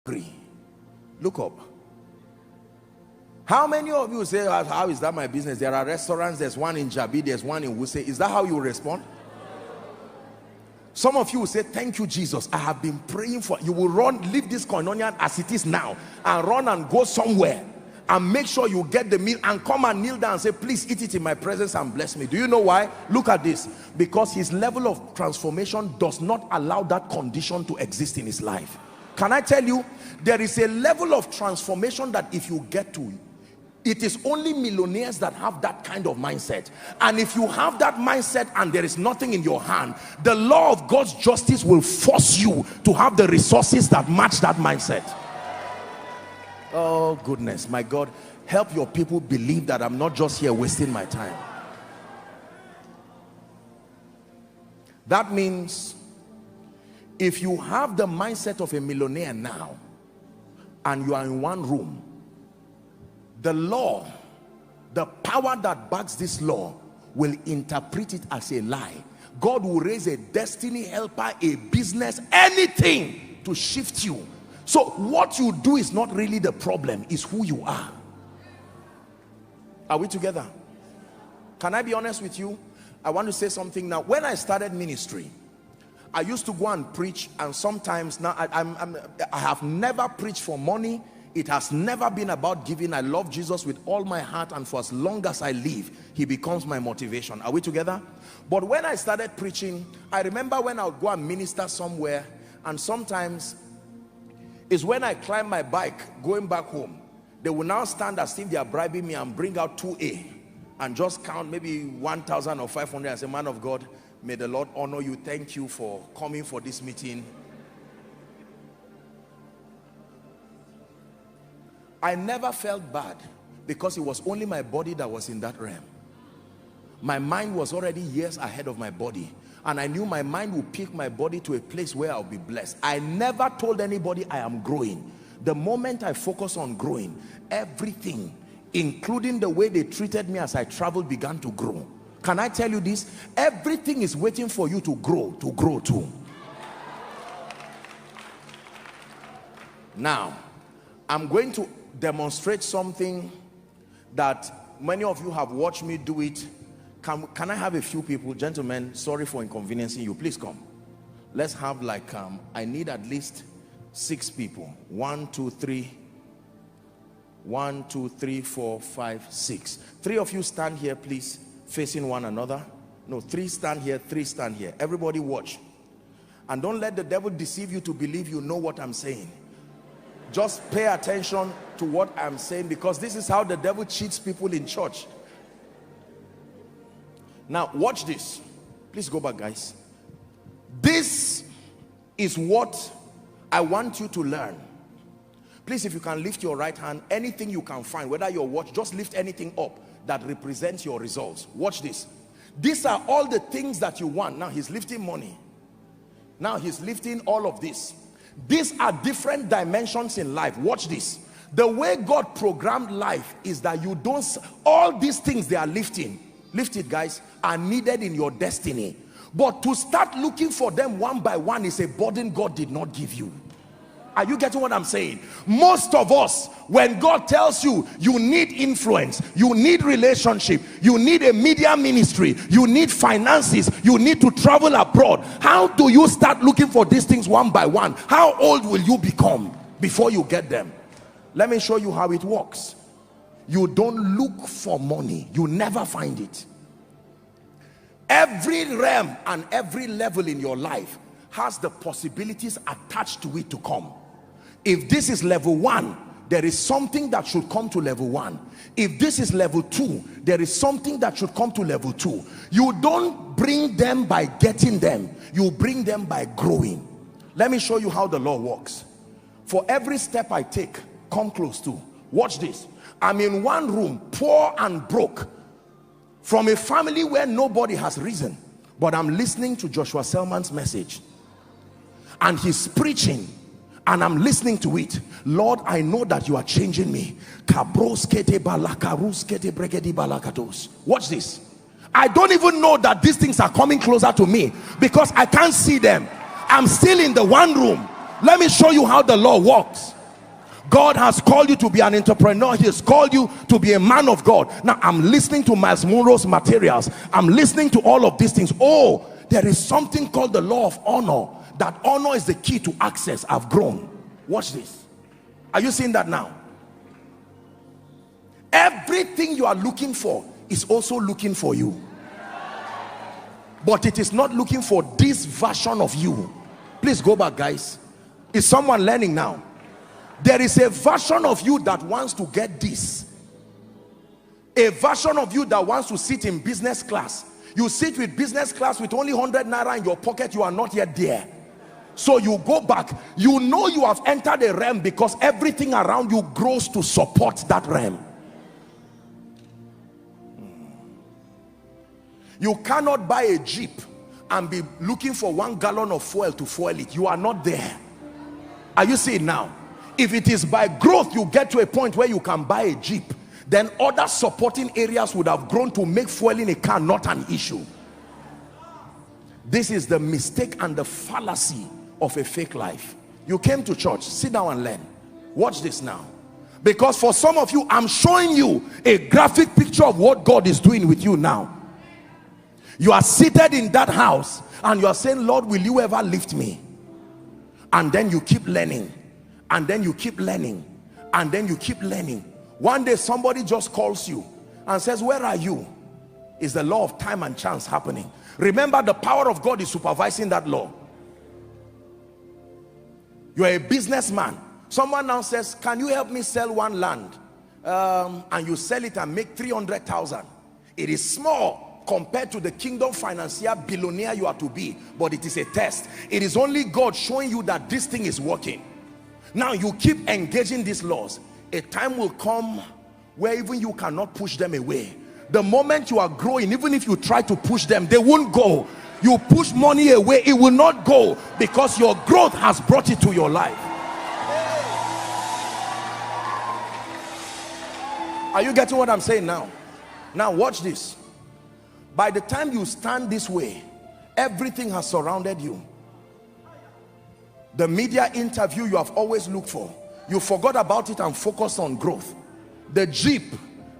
Look up. How many of you say, how is that my business? There are restaurants, there's one in Jabi, there's one in Wuse. Is that how you respond? Some of you will say, thank you, Jesus. I have been praying for you. Will run, leave this koinonia as it is now and run and go somewhere and make sure you get the meal and come and kneel down and say, please eat it in my presence and bless me. Do you know why? Look at this. Because his level of transformation does not allow that condition to exist in his life. Can I tell you, there is a level of transformation that if you get to, it is only millionaires that have that kind of mindset. And if you have that mindset and there is nothing in your hand, the law of God's justice will force you to have the resources that match that mindset. Oh goodness, my God, help your people believe that I'm not just here wasting my time. That means if you have the mindset of a millionaire now and you are in one room, the law, the power that backs this law will interpret it as a lie. God will raise a destiny helper, a business, anything to shift you. So what you do is not really the problem, it's who you are. Are we together? Can I be honest with you? I want to say something now. When I started ministry, I used to go and preach, and sometimes now I have never preached for money. It has never been about giving. I love Jesus with all my heart, and for as long as I live, he becomes my motivation. Are we together? But when I started preaching, I remember when I would go and minister somewhere, and sometimes it's when I climb my bike going back home, they will now stand as if they are bribing me and bring out 2A and just count maybe 1,000 or 500 and say, man of God, may the Lord honor you. Thank you for coming for this meeting. I never felt bad because it was only my body that was in that realm. My mind was already years ahead of my body, and I knew my mind would pick my body to a place where I'll be blessed. I never told anybody I am growing. The moment I focus on growing, everything, including the way they treated me as I traveled, began to grow. Can I tell you this? Everything is waiting for you to grow too. Now, I'm going to demonstrate something that many of you have watched me do it. Can I have a few people? Gentlemen, sorry for inconveniencing you. Please come. Let's have like, I need at least 6 people. 1, 2, 3. 1, 2, 3, 4, 5, 6. 3 of you stand here, please, facing one another. No, 3 stand here, 3 stand here. Everybody watch. And don't let the devil deceive you to believe you know what I'm saying. Just pay attention to what I'm saying, because this is how the devil cheats people in church. Now watch this. Please go back, guys. This is what I want you to learn. Please, if you can lift your right hand, anything you can find, whether your watch, just lift anything up that represents your results. Watch this. These are all the things that you want. Now he's lifting money. Now he's lifting all of this. These are different dimensions in life. Watch this. The way God programmed life is that you don't, all these things they are lifted, guys, are needed in your destiny. But to start looking for them one by one is a burden God did not give you. Are you getting what I'm saying? Most of us, when God tells you, you need influence, you need relationship, you need a media ministry, you need finances, you need to travel abroad, how do you start looking for these things one by one? How old will you become before you get them? Let me show you how it works. You don't look for money, you never find it. Every realm and every level in your life has the possibilities attached to it to come. If this is level 1, there is something that should come to level 1. If this is level 2, there is something that should come to level 2. You don't bring them by getting them, you bring them by growing. Let me show you how the law works. For every step I take, come close to. Watch this. I'm in one room, poor and broke, from a family where nobody has risen, but I'm listening to Joshua Selman's message, and he's preaching, and I'm listening to it. Lord, I know that you are changing me. Watch this. I don't even know that these things are coming closer to me because I can't see them. I'm still in the one room Let me show you how the law works. God has called you to be an entrepreneur. He has called you to be a man of God. Now I'm listening to Miles Monroe's materials. I'm listening to all of these things. Oh, there is something called the law of honor. That honor is the key to access. I've grown. Watch this. Are you seeing that now? Everything you are looking for is also looking for you. But it is not looking for this version of you. Please go back, guys. Is someone learning now? There is a version of you that wants to get this. A version of you that wants to sit in business class. You sit with business class with only 100 naira in your pocket. You are not yet there. So you go back. You know you have entered a realm because everything around you grows to support that realm. You cannot buy a Jeep and be looking for 1 gallon of fuel to fuel it. You are not there. Are you seeing now? If it is by growth you get to a point where you can buy a Jeep, then other supporting areas would have grown to make fueling a car not an issue. This is the mistake and the fallacy of a fake life. You came to church, sit down and learn. Watch this now. Because for some of you, I'm showing you a graphic picture of what God is doing with you now. You are seated in that house and you are saying, Lord, will you ever lift me? And then you keep learning. And then you keep learning. And then you keep learning. One day somebody just calls you and says, where are you? It's the law of time and chance happening. Remember, the power of God is supervising that law. You are a businessman. Someone now says, can you help me sell one land? And you sell it and make 300,000. It is small compared to the kingdom financier billionaire you are to be, but it is a test. It is only God showing you that this thing is working. Now you keep engaging these laws. A time will come where even you cannot push them away. The moment you are growing, even if you try to push them, they won't go. You push money away, it will not go, because your growth has brought it to your life. Are you getting what I'm saying now? Now watch this. By the time you stand this way, everything has surrounded you. The media interview you have always looked for, you forgot about it and focused on growth. The Jeep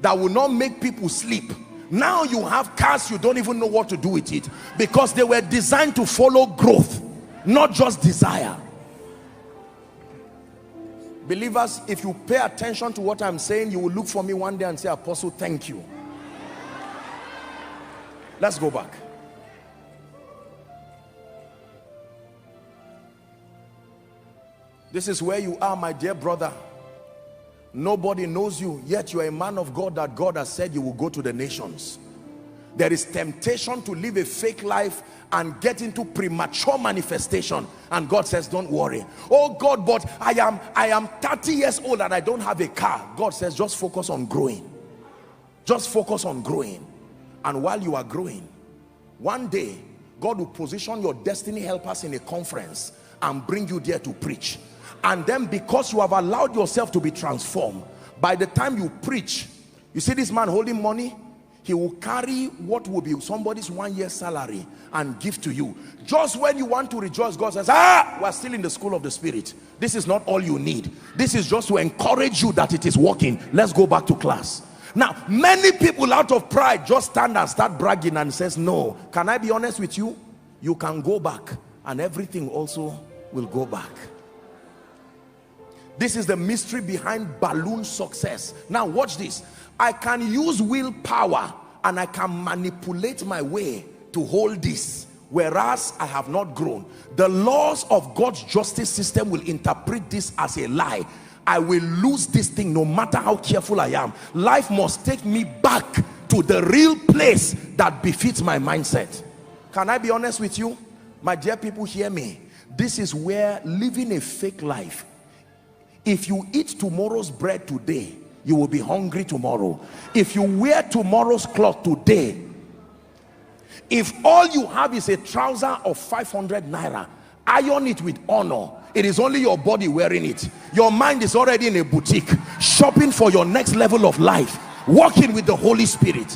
that will not make people sleep, now you have cars you don't even know what to do with it, because they were designed to follow growth, not just desire. Believers, if you pay attention to what I'm saying, you will look for me one day and say, Apostle, thank you. Let's go back. This is where you are, my dear brother. Nobody knows you, yet you are a man of God that God has said you will go to the nations. There is temptation to live a fake life and get into premature manifestation, and God says, don't worry. Oh God, but I am 30 years old and I don't have a car. God says, just focus on growing. Just focus on growing. And while you are growing, one day God will position your destiny helpers in a conference and bring you there to preach. And then, because you have allowed yourself to be transformed, by the time you preach, you see this man holding money, he will carry what will be somebody's 1 year salary and give to you. Just when you want to rejoice, God says, we're still in the school of the Spirit. This is not all you need. This is just to encourage you that it is working. Let's go back to class. Now, many people out of pride just stand and start bragging and says, no. Can I be honest with you? You can go back and everything also will go back. This is the mystery behind balloon success. Now watch this. I can use willpower and I can manipulate my way to hold this, whereas I have not grown. The laws of God's justice system will interpret this as a lie. I will lose this thing no matter how careful I am. Life must take me back to the real place that befits my mindset. Can I be honest with you? My dear people, hear me. This is where living a fake life, if you eat tomorrow's bread today, you will be hungry tomorrow. If you wear tomorrow's cloth today, if all you have is a trouser of 500 naira, iron it with honor. It is only your body wearing it. Your mind is already in a boutique, shopping for your next level of life, walking with the Holy Spirit.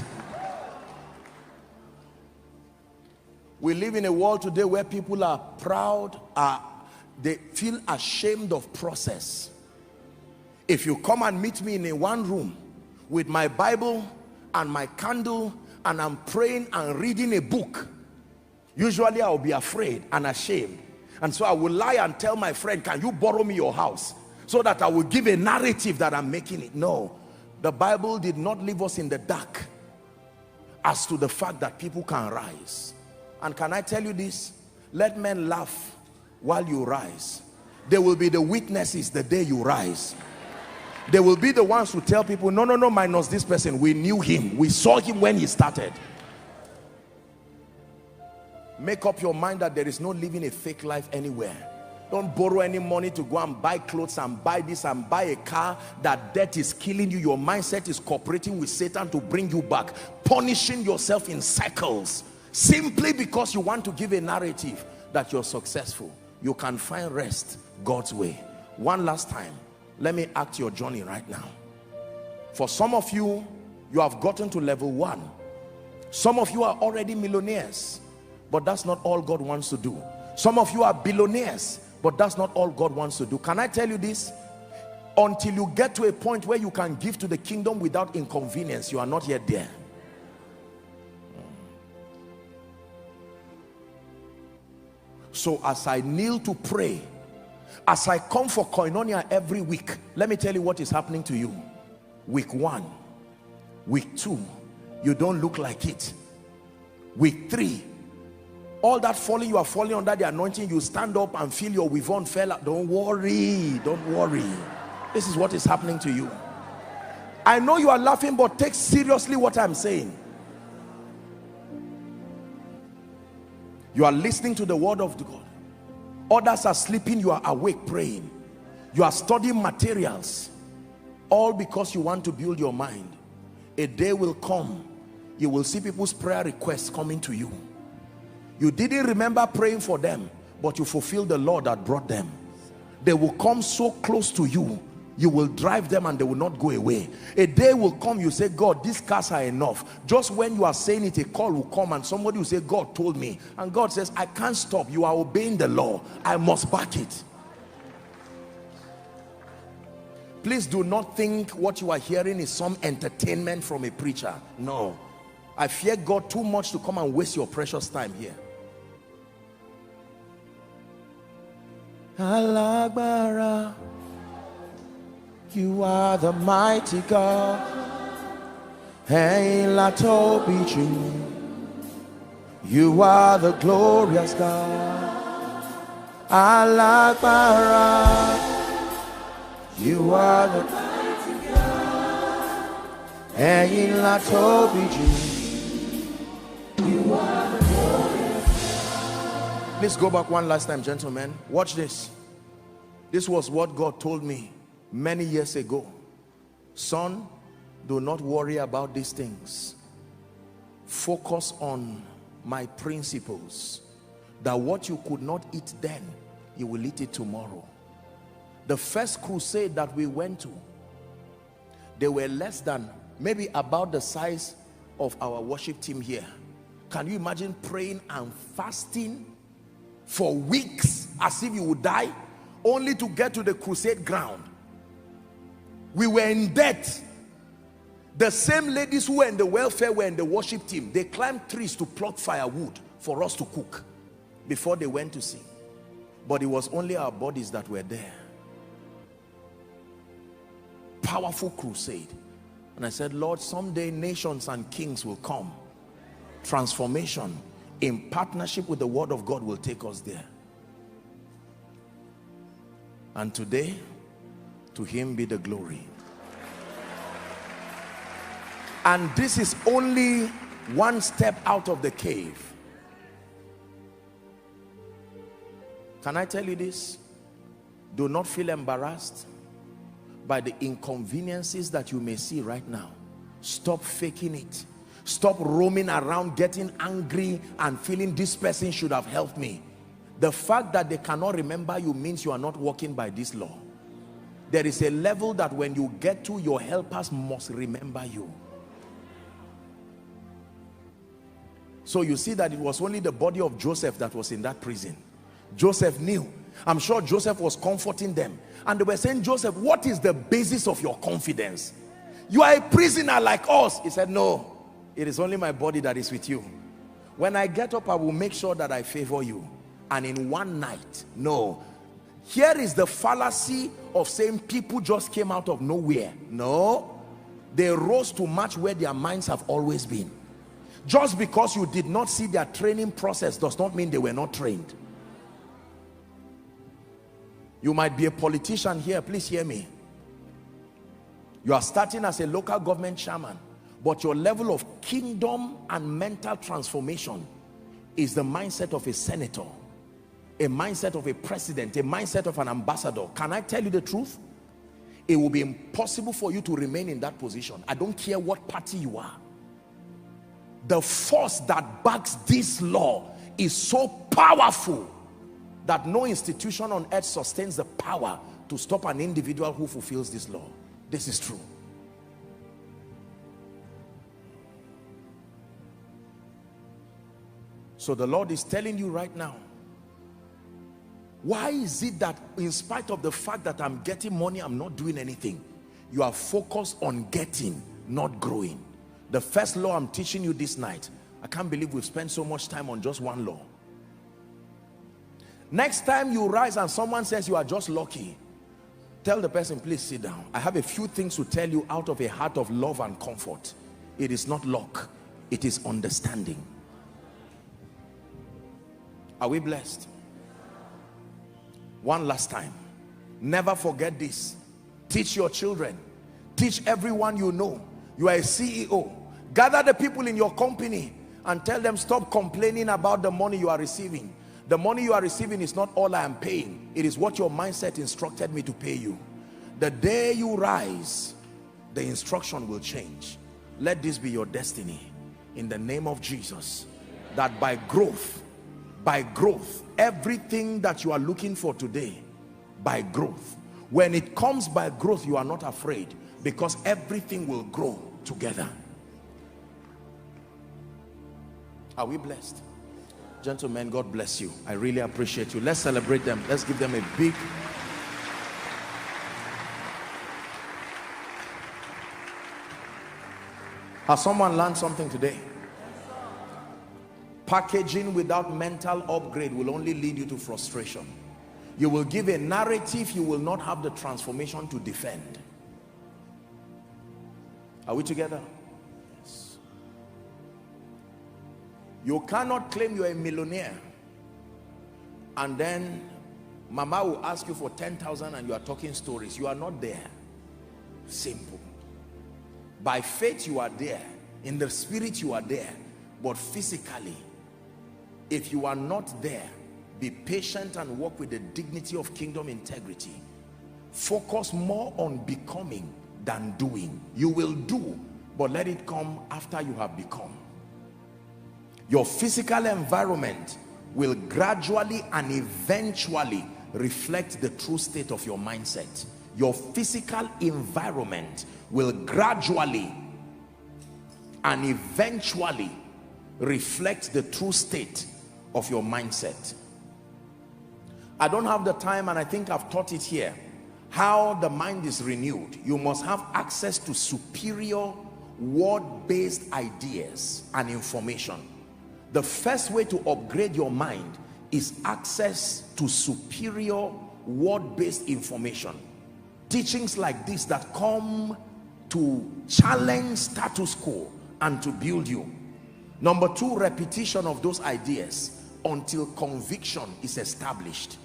We live in a world today where people are proud, they feel ashamed of process. If you come and meet me in a one room with my Bible and my candle and I'm praying and reading a book, usually I'll be afraid and ashamed. And so I will lie and tell my friend, can you borrow me your house? So that I will give a narrative that I'm making it. No, the Bible did not leave us in the dark as to the fact that people can rise. And can I tell you this? Let men laugh while you rise. They will be the witnesses the day you rise. They will be the ones who tell people, no, no, no, minus this person. We knew him. We saw him when he started. Make up your mind that there is no living a fake life anywhere. Don't borrow any money to go and buy clothes and buy this and buy a car. That debt is killing you. Your mindset is cooperating with Satan to bring you back, punishing yourself in cycles simply because you want to give a narrative that you're successful. You can find rest God's way. One last time, let me act your journey right now. For some of you, you have gotten to level 1. Some of you are already millionaires, but that's not all God wants to do. Some of you are billionaires, but that's not all God wants to do. Can I tell you this? Until you get to a point where you can give to the kingdom without inconvenience, you are not yet there. So as I kneel to pray, as I come for koinonia every week, let me tell you what is happening to you. Week 1, week 2, you don't look like it. Week 3, all that falling, you are falling under the anointing, you stand up and feel your weave-on fell out. Don't worry, don't worry. This is what is happening to you. I know you are laughing, but take seriously what I'm saying. You are listening to the word of God. Others are sleeping, you are awake praying. You are studying materials, all because you want to build your mind. A day will come, you will see people's prayer requests coming to you. You didn't remember praying for them, but you fulfilled the law that brought them. They will come so close to you, you will drive them and they will not go away. A day will come, you say, God, these cars are enough. Just when you are saying it, a call will come and somebody will say, God told me. And God says, I can't stop. You are obeying the law. I must back it. Please do not think what you are hearing is some entertainment from a preacher. No. I fear God too much to come and waste your precious time here. Alagbara, you are the mighty God. Hey, Latobiju, you are the glorious God. Alagbara, you are the mighty God. Hey, Latobiju, you are the glorious God. Please go back one last time, gentlemen. Watch this. This was what God told me many years ago. Son, do not worry about these things. Focus on my principles, that what you could not eat then, you will eat it tomorrow. The first crusade that we went to, they were less than, maybe about the size of our worship team here. Can you imagine praying and fasting for weeks as if you would die, only to get to the crusade ground? We were in debt. The same ladies who were in the welfare were in the worship team. They climbed trees to pluck firewood for us to cook before they went to sing. But it was only our bodies that were there. Powerful crusade. And I said, Lord, someday nations and kings will come. Transformation in partnership with the word of God will take us there. And today, to him be the glory. And this is only one step out of the cave. Can I tell you this? Do not feel embarrassed by the inconveniences that you may see right now. Stop faking it. Stop roaming around getting angry and feeling this person should have helped me. The fact that they cannot remember you means you are not walking by this law. There is a level that when you get to, your helpers must remember you. So you see that it was only the body of Joseph that was in that prison. Joseph knew I'm sure Joseph was comforting them. And they were saying, Joseph, what is the basis of your confidence? You are a prisoner like us. He said, no, it is only my body that is with you. When I get up, I will make sure that I favor you. And in one night, no. Here is the fallacy of saying people just came out of nowhere. No, they rose to match where their minds have always been. Just because you did not see their training process does not mean they were not trained. You might be a politician here, please hear me. You are starting as a local government chairman, but your level of kingdom and mental transformation is the mindset of a senator, a mindset of a president, a mindset of an ambassador. Can I tell you the truth? It will be impossible for you to remain in that position. I don't care what party you are. The force that backs this law is so powerful that no institution on earth sustains the power to stop an individual who fulfills this law. This is true. So the Lord is telling you right now, why is it that in spite of the fact that I'm getting money, I'm not doing anything? You are focused on getting, not growing. The first law I'm teaching you this night, I can't believe we've spent so much time on just one law. Next time you rise and someone says you are just lucky, tell the person, please sit down. I have a few things to tell you out of a heart of love and comfort. It is not luck, it is understanding. Are we blessed? One last time, never forget this. Teach your children, teach everyone you know. You are a CEO. Gather the people in your company and tell them, stop complaining about the money you are receiving. The money you are receiving is not all I am paying. It is what your mindset instructed me to pay you. The day you rise, the instruction will change. Let this be your destiny in the name of Jesus, that by growth, everything that you are looking for today, by growth, when it comes by growth, you are not afraid, because everything will grow together. Are we blessed? Gentlemen, God bless you. I really appreciate you. Let's celebrate them. Let's give them a big... Has someone learned something today? Packaging without mental upgrade will only lead you to frustration. You will give a narrative, you will not have the transformation to defend. Are we together? Yes. You cannot claim you're a millionaire and then mama will ask you for 10,000 and you are talking stories. You are not there. Simple. By faith you are there. In the spirit you are there. But physically, if you are not there, be patient and walk with the dignity of kingdom integrity. Focus more on becoming than doing. You will do, but let it come after you have become. Your physical environment will gradually and eventually reflect the true state of your mindset. Your physical environment will gradually and eventually reflect the true state of your mindset. I don't have the time, and I think I've taught it here, how the mind is renewed. You must have access to superior word-based ideas and information. The first way to upgrade your mind is access to superior word-based information. Teachings like this that come to challenge status quo and to build you. Number two, repetition of those ideas until conviction is established.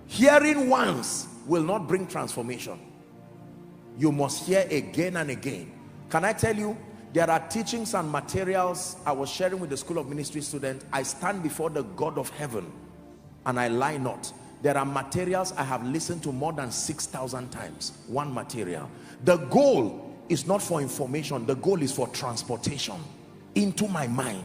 Hearing once will not bring transformation. You must hear again and again. Can I tell you, there are teachings and materials I was sharing with the School of Ministry students. I stand before the God of heaven and I lie not. There are materials I have listened to more than 6,000 times. One material. The goal is not for information. The goal is for transportation into my mind.